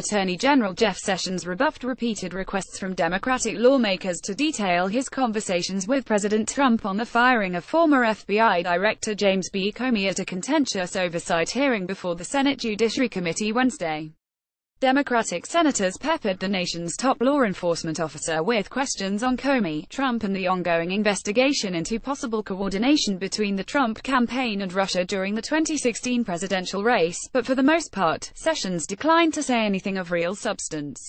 Attorney General Jeff Sessions rebuffed repeated requests from Democratic lawmakers to detail his conversations with President Trump on the firing of former FBI Director James B. Comey at a contentious oversight hearing before the Senate Judiciary Committee Wednesday. Democratic senators peppered the nation's top law enforcement officer with questions on Comey, Trump and the ongoing investigation into possible coordination between the Trump campaign and Russia during the 2016 presidential race, but for the most part, Sessions declined to say anything of real substance.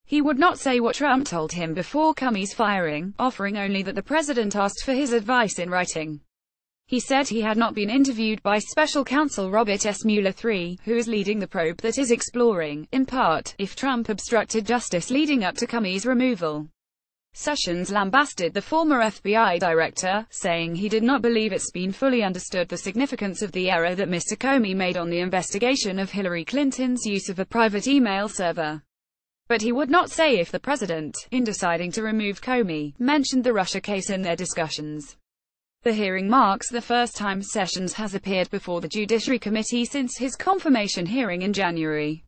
He would not say what Trump told him before Comey's firing, offering only that the president asked for his advice in writing. He said he had not been interviewed by special counsel Robert S. Mueller III, who is leading the probe that is exploring, in part, if Trump obstructed justice leading up to Comey's removal. Sessions lambasted the former FBI director, saying he did not believe it's been fully understood the significance of the error that Mr. Comey made on the investigation of Hillary Clinton's use of a private email server. But he would not say if the president, in deciding to remove Comey, mentioned the Russia case in their discussions. The hearing marks the first time Sessions has appeared before the Judiciary Committee since his confirmation hearing in January.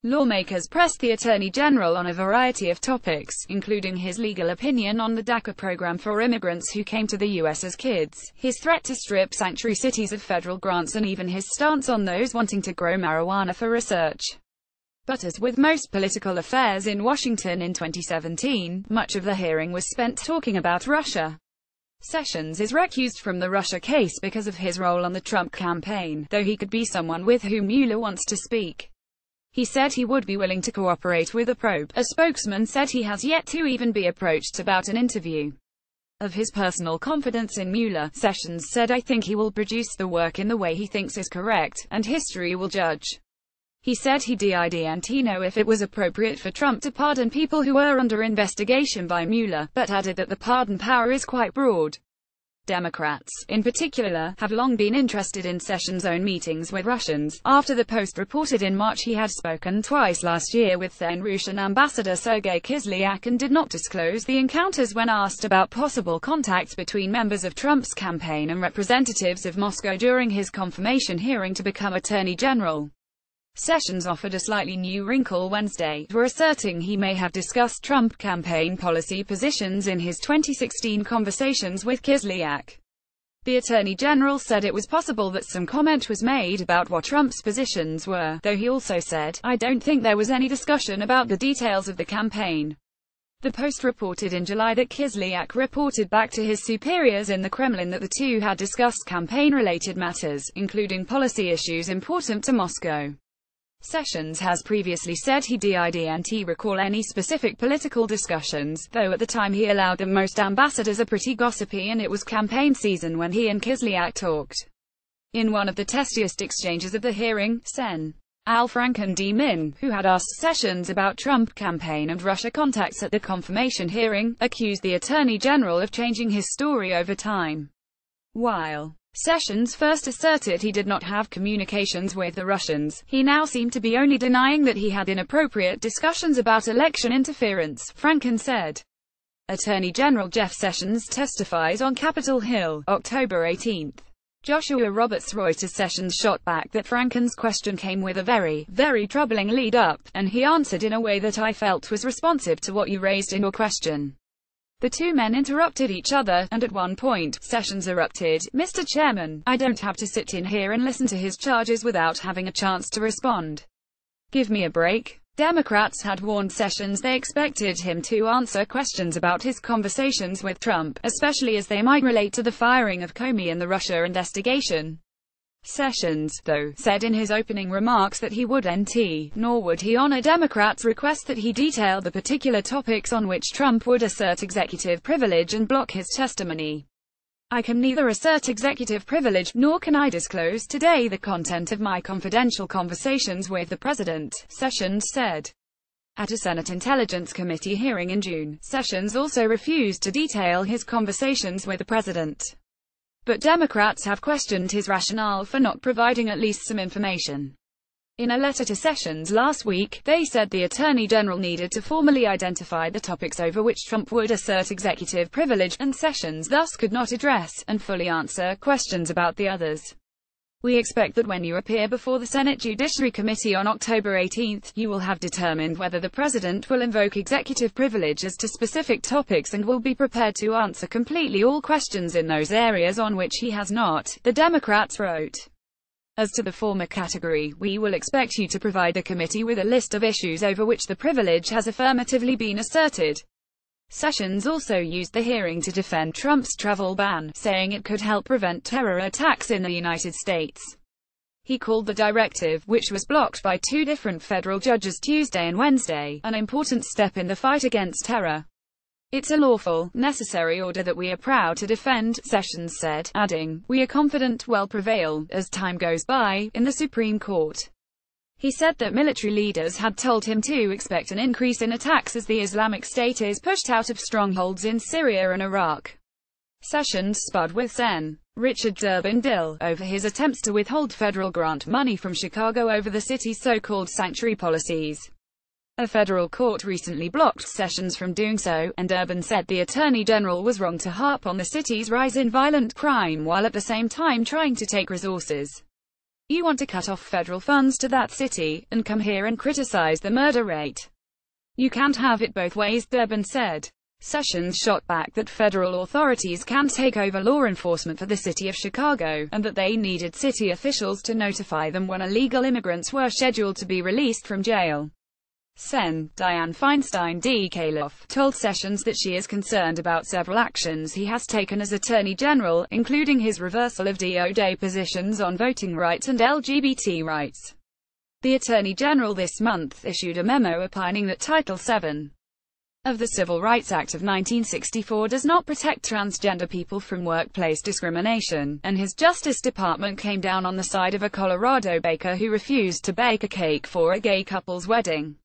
Lawmakers pressed the Attorney General on a variety of topics, including his legal opinion on the DACA program for immigrants who came to the U.S. as kids, his threat to strip sanctuary cities of federal grants and even his stance on those wanting to grow marijuana for research. But as with most political affairs in Washington in 2017, much of the hearing was spent talking about Russia. Sessions is recused from the Russia case because of his role on the Trump campaign, though he could be someone with whom Mueller wants to speak. He said he would be willing to cooperate with a probe. A spokesman said he has yet to even be approached about an interview. Of his personal confidence in Mueller, Sessions said, "I think he will produce the work in the way he thinks is correct, and history will judge." He said he didn't know if it was appropriate for Trump to pardon people who were under investigation by Mueller, but added that the pardon power is quite broad. Democrats, in particular, have long been interested in Sessions' own meetings with Russians. After the Post reported in March he had spoken twice last year with then Russian Ambassador Sergei Kislyak and did not disclose the encounters when asked about possible contact between members of Trump's campaign and representatives of Moscow during his confirmation hearing to become Attorney General. Sessions offered a slightly new wrinkle Wednesday, asserting he may have discussed Trump campaign policy positions in his 2016 conversations with Kislyak. The Attorney General said it was possible that some comment was made about what Trump's positions were, though he also said, "I don't think there was any discussion about the details of the campaign." The Post reported in July that Kislyak reported back to his superiors in the Kremlin that the two had discussed campaign-related matters, including policy issues important to Moscow. Sessions has previously said he didn't recall any specific political discussions, though at the time he allowed them. Most ambassadors are pretty gossipy and it was campaign season when he and Kislyak talked. In one of the testiest exchanges of the hearing, Sen. Al Franken D. Min, who had asked Sessions about Trump campaign and Russia contacts at the confirmation hearing, accused the Attorney General of changing his story over time. While Sessions first asserted he did not have communications with the Russians, he now seemed to be only denying that he had inappropriate discussions about election interference, Franken said. Attorney General Jeff Sessions testifies on Capitol Hill, October 18. Joshua Roberts Reuters. Sessions shot back that Franken's question came with a very troubling lead-up, and he answered in a way that I felt was responsive to what you raised in your question. The two men interrupted each other, and at one point, Sessions erupted, "Mr. Chairman, I don't have to sit in here and listen to his charges without having a chance to respond. Give me a break." Democrats had warned Sessions they expected him to answer questions about his conversations with Trump, especially as they might relate to the firing of Comey and the Russia investigation. Sessions, though, said in his opening remarks that he wouldn't, nor would he honor Democrats' request that he detail the particular topics on which Trump would assert executive privilege and block his testimony. "I can neither assert executive privilege, nor can I disclose today the content of my confidential conversations with the president," Sessions said. At a Senate Intelligence Committee hearing in June, Sessions also refused to detail his conversations with the president. But Democrats have questioned his rationale for not providing at least some information. In a letter to Sessions last week, they said the Attorney General needed to formally identify the topics over which Trump would assert executive privilege, and Sessions thus could not address, and fully answer, questions about the others. We expect that when you appear before the Senate Judiciary Committee on October 18, you will have determined whether the President will invoke executive privilege as to specific topics and will be prepared to answer completely all questions in those areas on which he has not, the Democrats wrote. As to the former category, we will expect you to provide the committee with a list of issues over which the privilege has affirmatively been asserted. Sessions also used the hearing to defend Trump's travel ban, saying it could help prevent terror attacks in the United States. He called the directive, which was blocked by two different federal judges Tuesday and Wednesday, an important step in the fight against terror. It's a lawful, necessary order that we are proud to defend, Sessions said, adding, "We are confident will prevail, as time goes by, in the Supreme Court." He said that military leaders had told him to expect an increase in attacks as the Islamic State is pushed out of strongholds in Syria and Iraq. Sessions spud with Sen. Richard Durbin Dill over his attempts to withhold federal grant money from Chicago over the city's so-called sanctuary policies. A federal court recently blocked Sessions from doing so, and Durbin said the Attorney General was wrong to harp on the city's rise in violent crime while at the same time trying to take resources. You want to cut off federal funds to that city, and come here and criticize the murder rate. You can't have it both ways, Durbin said. Sessions shot back that federal authorities can't take over law enforcement for the city of Chicago, and that they needed city officials to notify them when illegal immigrants were scheduled to be released from jail. Sen. Dianne Feinstein D. Calof told Sessions that she is concerned about several actions he has taken as Attorney General, including his reversal of DOJ positions on voting rights and LGBT rights. The Attorney General this month issued a memo opining that Title VII of the Civil Rights Act of 1964 does not protect transgender people from workplace discrimination, and his Justice Department came down on the side of a Colorado baker who refused to bake a cake for a gay couple's wedding.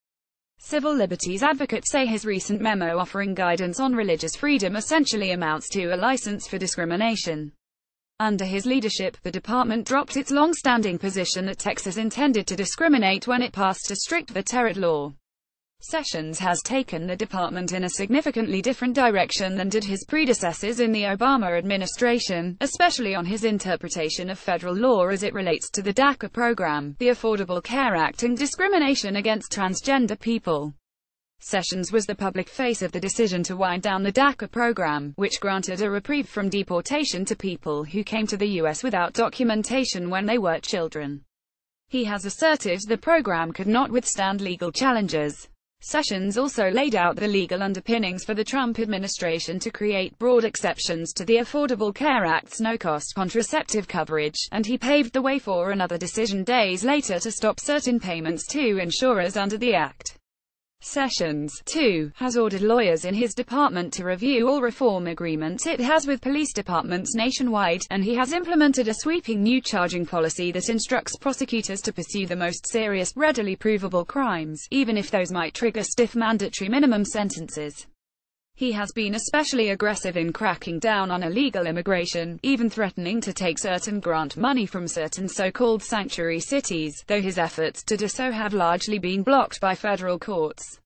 Civil liberties advocates say his recent memo offering guidance on religious freedom essentially amounts to a license for discrimination. Under his leadership, the department dropped its long-standing position that Texas intended to discriminate when it passed a strict veteran law. Sessions has taken the department in a significantly different direction than did his predecessors in the Obama administration, especially on his interpretation of federal law as it relates to the DACA program, the Affordable Care Act, and discrimination against transgender people. Sessions was the public face of the decision to wind down the DACA program, which granted a reprieve from deportation to people who came to the U.S. without documentation when they were children. He has asserted the program could not withstand legal challenges. Sessions also laid out the legal underpinnings for the Trump administration to create broad exceptions to the Affordable Care Act's no-cost contraceptive coverage, and he paved the way for another decision days later to stop certain payments to insurers under the Act. Sessions, too, has ordered lawyers in his department to review all reform agreements it has with police departments nationwide, and he has implemented a sweeping new charging policy that instructs prosecutors to pursue the most serious, readily provable crimes, even if those might trigger stiff mandatory minimum sentences. He has been especially aggressive in cracking down on illegal immigration, even threatening to take certain grant money from certain so-called sanctuary cities, though his efforts to do so have largely been blocked by federal courts.